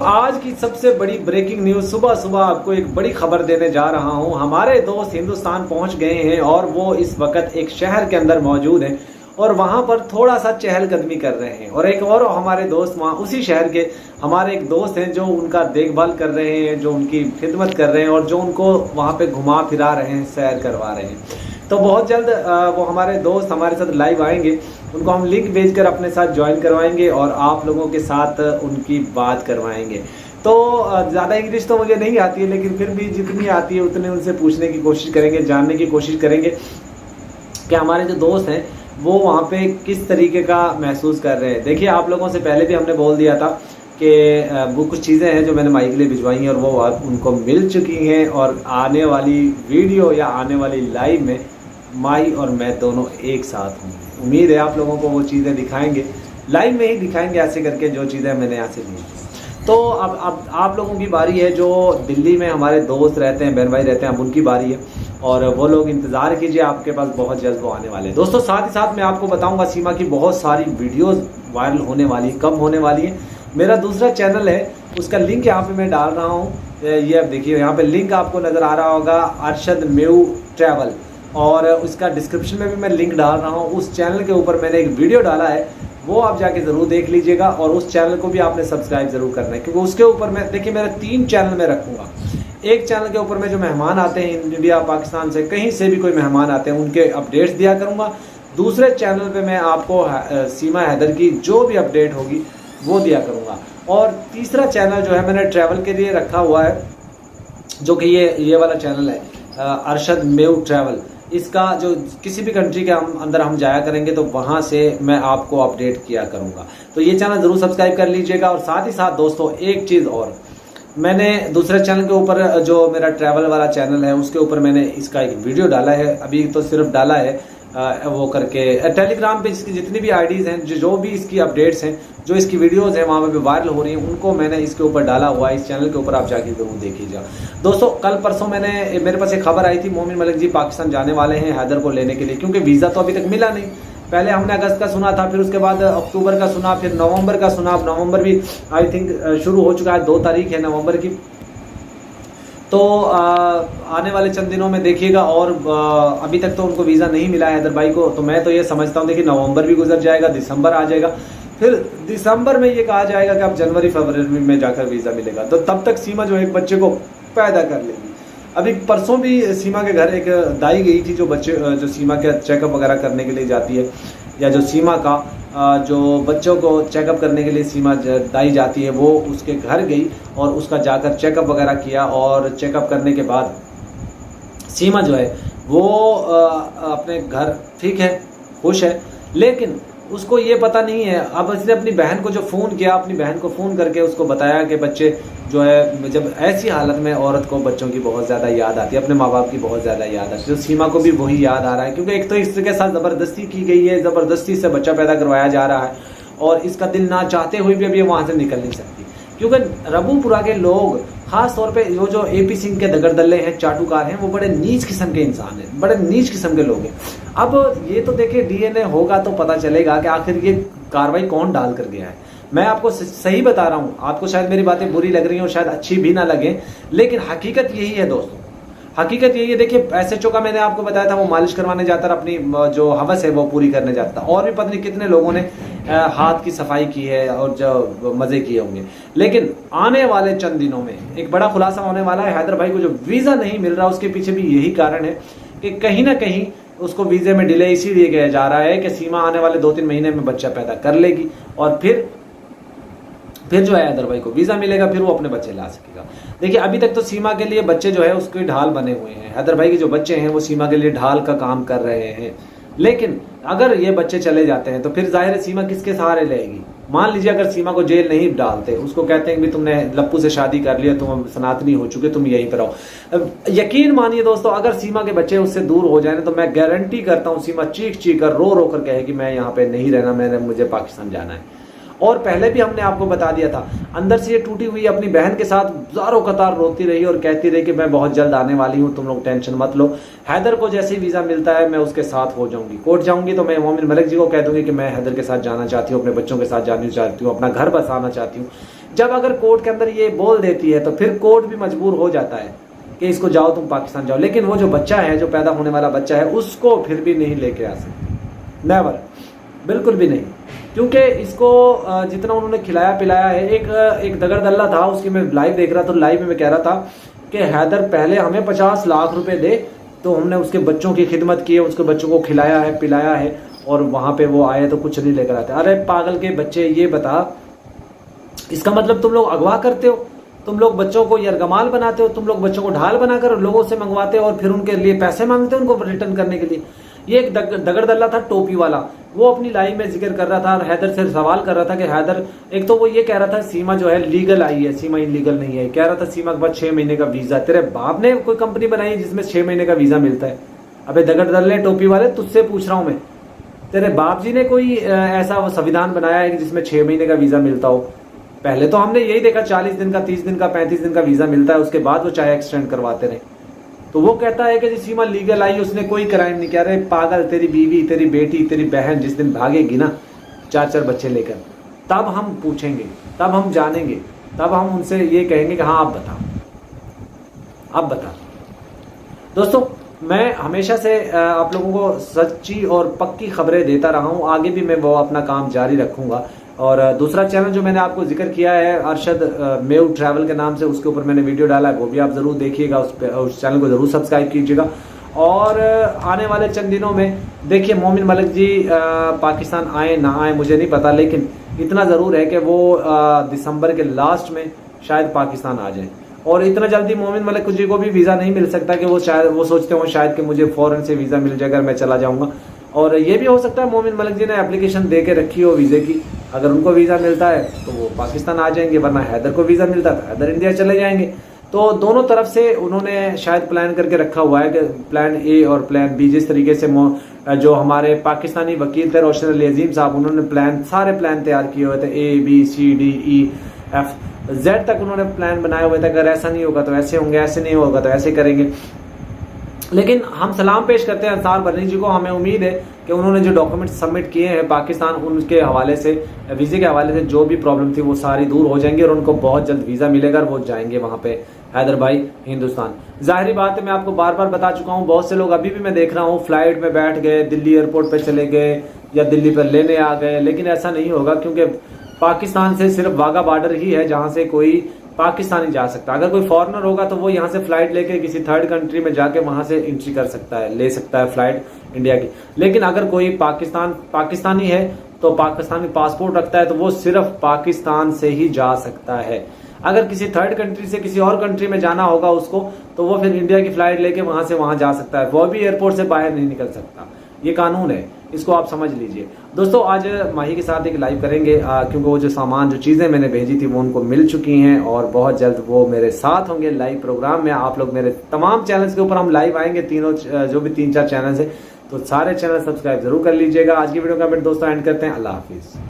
आज की सबसे बड़ी ब्रेकिंग न्यूज, सुबह सुबह आपको एक बड़ी खबर देने जा रहा हूं। हमारे दोस्त हिंदुस्तान पहुंच गए हैं और वो इस वक्त एक शहर के अंदर मौजूद हैं और वहां पर थोड़ा सा चहलकदमी कर रहे हैं। और एक और हमारे दोस्त वहां उसी शहर के हमारे एक दोस्त हैं जो उनका देखभाल कर रहे हैं, जो उनकी खिदमत कर रहे हैं और जो उनको वहां पे घुमा फिरा रहे हैं, सैर करवा रहे हैं। तो बहुत जल्द वो हमारे दोस्त हमारे साथ लाइव आएंगे, उनको हम लिंक भेजकर अपने साथ ज्वाइन करवाएंगे और आप लोगों के साथ उनकी बात करवाएंगे। तो ज़्यादा इंग्लिश तो मुझे नहीं आती है, लेकिन फिर भी जितनी आती है उतने उनसे पूछने की कोशिश करेंगे, जानने की कोशिश करेंगे कि हमारे जो दोस्त हैं वो वहाँ पे किस तरीके का महसूस कर रहे हैं। देखिए, आप लोगों से पहले भी हमने बोल दिया था कि वो कुछ चीज़ें हैं जो मैंने माई के लिए भिजवाई हैं और वो उनको मिल चुकी हैं। और आने वाली वीडियो या आने वाली लाइव में माई और मैं दोनों एक साथ होंगे। उम्मीद है आप लोगों को वो चीज़ें दिखाएंगे, लाइव में ही दिखाएंगे ऐसे करके जो चीज़ें मैंने यहाँ से ली। तो अब आप लोगों की बारी है, जो दिल्ली में हमारे दोस्त रहते हैं, बहन भाई रहते हैं, अब उनकी बारी है और वो लोग इंतज़ार कीजिए, आपके पास बहुत जल्द वो आने वाले हैं। दोस्तों, साथ ही साथ मैं आपको बताऊंगा सीमा की बहुत सारी वीडियोस वायरल होने वाली है। कब होने वाली है? मेरा दूसरा चैनल है, उसका लिंक यहाँ पे मैं डाल रहा हूँ। ये अब देखिए, यहाँ पे लिंक आपको नज़र आ रहा होगा, अरशद मेऊ ट्रैवल, और उसका डिस्क्रिप्शन में भी मैं लिंक डाल रहा हूँ। उस चैनल के ऊपर मैंने एक वीडियो डाला है, वो आप जाके ज़रूर देख लीजिएगा। और उस चैनल को भी आपने सब्सक्राइब ज़रूर करना है, क्योंकि उसके ऊपर मैं देखिए मेरे 3 चैनल में रखूँगा। एक चैनल के ऊपर में जो मेहमान आते हैं इंडिया पाकिस्तान से, कहीं से भी कोई मेहमान आते हैं, उनके अपडेट्स दिया करूँगा। दूसरे चैनल पे मैं आपको सीमा हैदर की जो भी अपडेट होगी वो दिया करूँगा। और तीसरा चैनल जो है मैंने ट्रैवल के लिए रखा हुआ है, जो कि ये वाला चैनल है, अरशद मेऊ ट्रैवल। इसका जो किसी भी कंट्री के अंदर हम जाया करेंगे तो वहाँ से मैं आपको अपडेट किया करूँगा। तो ये चैनल ज़रूर सब्सक्राइब कर लीजिएगा। और साथ ही साथ दोस्तों, एक चीज़ और, मैंने दूसरे चैनल के ऊपर जो मेरा ट्रैवल वाला चैनल है उसके ऊपर मैंने इसका एक वीडियो डाला है, अभी तो सिर्फ डाला है वो करके। टेलीग्राम पे इसकी जितनी भी आईडीज़ हैं, जो भी इसकी अपडेट्स हैं, जो इसकी वीडियोस हैं वहाँ पे वायरल हो रही हैं, उनको मैंने इसके ऊपर डाला हुआ है। इस चैनल के ऊपर आप जाके जरूर देखिएगा। दोस्तों, कल परसों मेरे पास एक खबर आई थी, मोमिन मलिक जी पाकिस्तान जाने वाले हैं हैदर को लेने के लिए, क्योंकि वीज़ा तो अभी तक मिला नहीं। पहले हमने अगस्त का सुना था, फिर उसके बाद अक्टूबर का सुना, फिर नवंबर का सुना। अब नवंबर भी आई थिंक शुरू हो चुका है, 2 तारीख है नवंबर की। तो आने वाले चंद दिनों में देखिएगा। और अभी तक तो उनको वीज़ा नहीं मिला है हैदर भाई को। तो मैं तो ये समझता हूँ, देखिए नवंबर भी गुजर जाएगा, दिसंबर आ जाएगा, फिर दिसंबर में ये कहा जाएगा कि अब जनवरी फरवरी में जाकर वीज़ा मिलेगा। तो तब तक सीमा जो है एक बच्चे को पैदा कर लेगी। अभी परसों भी सीमा के घर एक दाई गई थी, जो सीमा का चेकअप वगैरह करने के लिए जाती है, या जो सीमा का जो बच्चों को चेकअप करने के लिए सीमा दाई जाती है, वो उसके घर गई और उसका जाकर चेकअप वगैरह किया। और चेकअप करने के बाद सीमा जो है वो अपने घर ठीक है, खुश है, लेकिन उसको ये पता नहीं है। अब इसने अपनी बहन को जो फ़ोन किया, अपनी बहन को फ़ोन करके उसको बताया कि बच्चे जो है, जब ऐसी हालत में औरत को बच्चों की बहुत ज़्यादा याद आती है, अपने माँ बाप की बहुत ज़्यादा याद आती है। तो सीमा को भी वही याद आ रहा है, क्योंकि एक तो इसके साथ ज़बरदस्ती की गई है, ज़बरदस्ती से बच्चा पैदा करवाया जा रहा है और इसका दिल ना चाहते हुए भी अब ये वहाँ से निकल नहीं सकती। क्योंकि रबूपुरा के लोग, खास तौर पे जो AP सिंह के दगड़दल्ले हैं, चाटुकार हैं, वो बड़े नीच किस्म के इंसान हैं, बड़े नीच किस्म के लोग हैं। अब ये तो देखिए DNA होगा तो पता चलेगा कि आखिर ये कार्रवाई कौन डाल कर गया है। मैं आपको सही बता रहा हूँ, आपको शायद मेरी बातें बुरी लग रही हैं और शायद अच्छी भी ना लगे, लेकिन हकीकत यही है दोस्तों, हकीकत यही है। देखिए SHO का मैंने आपको बताया था, वो मालिश करवाने जाता था, अपनी जो हवस है वो पूरी करने जाता था। और भी पता नहीं कितने लोगों ने हाथ की सफाई की है और जो मज़े किए होंगे। लेकिन आने वाले चंद दिनों में एक बड़ा खुलासा होने वाला है। हैदर भाई को जो वीज़ा नहीं मिल रहा, उसके पीछे भी यही कारण है कि कहीं ना कहीं उसको वीज़े में डिले इसीलिए किया जा रहा है कि सीमा आने वाले 2-3 महीने में बच्चा पैदा कर लेगी और फिर जो है हैदर भाई को वीज़ा मिलेगा, फिर वो अपने बच्चे ला सकेगा। देखिए, अभी तक तो सीमा के लिए बच्चे जो है उसके ढाल बने हुए हैं। हैदर भाई के जो बच्चे हैं वो सीमा के लिए ढाल का काम कर रहे हैं। लेकिन अगर ये बच्चे चले जाते हैं तो फिर जाहिर है सीमा किसके सहारे रहेगी। मान लीजिए अगर सीमा को जेल नहीं डालते, उसको कहते हैं कि तुमने लप्पू से शादी कर लिया, तुम सनातनी हो चुके, तुम यहीं पर रहो। यकीन मानिए दोस्तों, अगर सीमा के बच्चे उससे दूर हो जाए तो मैं गारंटी करता हूँ सीमा चीख कर रो कर कहेगी मैं यहाँ पे नहीं रहना, मुझे पाकिस्तान जाना है। और पहले भी हमने आपको बता दिया था, अंदर से ये टूटी हुई अपनी बहन के साथ ज़ारों कतार रोती रही और कहती रही कि मैं बहुत जल्द आने वाली हूँ, तुम लोग टेंशन मत लो। हैदर को जैसे ही वीज़ा मिलता है मैं उसके साथ हो जाऊंगी। कोर्ट जाऊंगी तो मैं मोमिन मलिक जी को कह दूंगी कि मैं हैदर के साथ जाना चाहती हूँ, अपने बच्चों के साथ जाना चाहती हूँ, अपना घर बसाना चाहती हूँ। जब अगर कोर्ट के अंदर ये बोल देती है तो फिर कोर्ट भी मजबूर हो जाता है कि इसको जाओ तुम पाकिस्तान जाओ, लेकिन वो जो बच्चा है, जो पैदा होने वाला बच्चा है, उसको फिर भी नहीं लेके आ सकते, नेवर, बिल्कुल भी नहीं। क्योंकि इसको जितना उन्होंने खिलाया पिलाया है, एक दगड़दल्ला था, उसकी मैं लाइव देख रहा था, लाइव में मैं कह रहा था कि हैदर पहले हमें 50 लाख रुपए दे तो हमने उसके बच्चों की खिदमत की है, उसके बच्चों को खिलाया है पिलाया है, और वहां पे वो आए तो कुछ नहीं लेकर आते। अरे पागल के बच्चे, ये बता, इसका मतलब तुम लोग अगवा करते हो, तुम लोग बच्चों को यरगमाल बनाते हो, तुम लोग बच्चों को ढाल बनाकर लोगों से मंगवाते हो और फिर उनके लिए पैसे मांगते हो उनको रिटर्न करने के लिए। ये एक दगड़दल्ला था टोपी वाला, वो अपनी लाइव में जिक्र कर रहा था और हैदर से सवाल कर रहा था कि हैदर, एक तो वो ये कह रहा था सीमा जो है लीगल आई है, सीमा इलीगल नहीं है, कह रहा था सीमा के बाद 6 महीने का वीजा। तेरे बाप ने कोई कंपनी बनाई है जिसमें 6 महीने का वीजा मिलता है? अबे दगड़दल्ले टोपी वाले, तुझसे पूछ रहा हूं मैं, तेरे बाप जी ने कोई ऐसा संविधान बनाया है कि जिसमें 6 महीने का वीजा मिलता हो? पहले तो हमने यही देखा 40 दिन का, 30 दिन का, 35 दिन का वीजा मिलता है, उसके बाद वो चाहे एक्सटेंड करवाते रहे। तो वो कहता है कि जी सीमा लीगल आई, उसने कोई क्राइम नहीं किया। अरे पागल, तेरी बीवी, तेरी बेटी, तेरी बहन जिस दिन भागेगी ना 4-4 बच्चे लेकर, तब हम पूछेंगे, तब हम जानेंगे, तब हम उनसे ये कहेंगे कि हाँ आप बताओ, आप बता। दोस्तों, मैं हमेशा से आप लोगों को सच्ची और पक्की खबरें देता रहा हूँ, आगे भी मैं वो अपना काम जारी रखूंगा। और दूसरा चैनल जो मैंने आपको जिक्र किया है अरशद मेव ट्रैवल के नाम से, उसके ऊपर मैंने वीडियो डाला है, वो भी आप ज़रूर देखिएगा, उस चैनल को ज़रूर सब्सक्राइब कीजिएगा। और आने वाले चंद दिनों में देखिए मोमिन मलिक जी पाकिस्तान आए ना आए मुझे नहीं पता, लेकिन इतना ज़रूर है कि वो दिसंबर के लास्ट में शायद पाकिस्तान आ जाए। और इतना जल्दी मोमिन मलिक जी को भी वीज़ा नहीं मिल सकता कि वो शायद वो सोचते हो शायद कि मुझे फ़ौरन से वीज़ा मिल जाएगा, मैं चला जाऊँगा। और ये भी हो सकता है मोमिन मलिक जी ने एप्लीकेशन दे के रखी हो वीज़े की, अगर उनको वीज़ा मिलता है तो वो पाकिस्तान आ जाएंगे, वरना हैदर को वीज़ा मिलता है हैदर इंडिया चले जाएंगे। तो दोनों तरफ से उन्होंने शायद प्लान करके रखा हुआ है कि प्लान ए और प्लान बी, जिस तरीके से जो हमारे पाकिस्तानी वकील थे रोशन अली अजीम साहब, उन्होंने सारे प्लान तैयार किए हुए थे, ABCDEF तक उन्होंने प्लान बनाए हुए थे, अगर ऐसा नहीं होगा तो ऐसे होंगे, ऐसे नहीं होगा तो ऐसे करेंगे। लेकिन हम सलाम पेश करते हैं अंसार बर्नी जी को, हमें उम्मीद है कि उन्होंने जो डॉक्यूमेंट सबमिट किए हैं पाकिस्तान, उनके हवाले से, वीज़े के हवाले से जो भी प्रॉब्लम थी वो सारी दूर हो जाएंगी और उनको बहुत जल्द वीज़ा मिलेगा और वो जाएंगे वहाँ पे हैदर भाई हिंदुस्तान। जाहिर बात है, मैं आपको बार बार बता चुका हूँ, बहुत से लोग अभी भी मैं देख रहा हूँ फ्लाइट में बैठ गए, दिल्ली एयरपोर्ट पर चले गए या दिल्ली पर लेने आ गए, लेकिन ऐसा नहीं होगा क्योंकि पाकिस्तान से सिर्फ वाघा बॉर्डर ही है जहाँ से कोई पाकिस्तानी जा सकता है। अगर कोई फॉरेनर होगा तो वो यहाँ से फ्लाइट लेके किसी थर्ड कंट्री में जाके वहां से एंट्री कर सकता है, ले सकता है फ्लाइट इंडिया की। लेकिन अगर कोई पाकिस्तानी है तो पाकिस्तानी पासपोर्ट रखता है तो वो सिर्फ पाकिस्तान से ही जा सकता है। अगर किसी थर्ड कंट्री से किसी और कंट्री में जाना होगा उसको, तो वो फिर इंडिया की फ्लाइट लेके वहां से वहां जा सकता है, वो भी एयरपोर्ट से बाहर नहीं निकल सकता। ये कानून है, इसको आप समझ लीजिए। दोस्तों, आज माही के साथ एक लाइव करेंगे क्योंकि वो जो सामान, जो चीज़ें मैंने भेजी थी वो उनको मिल चुकी हैं और बहुत जल्द वो मेरे साथ होंगे लाइव प्रोग्राम में। आप लोग मेरे तमाम चैनल्स के ऊपर हम लाइव आएंगे, तीनों जो भी 3-4 चैनल्स हैं, तो सारे चैनल सब्सक्राइब जरूर कर लीजिएगा। आज की वीडियो का दोस्तों एंड करते हैं। अल्लाह हाफिज़।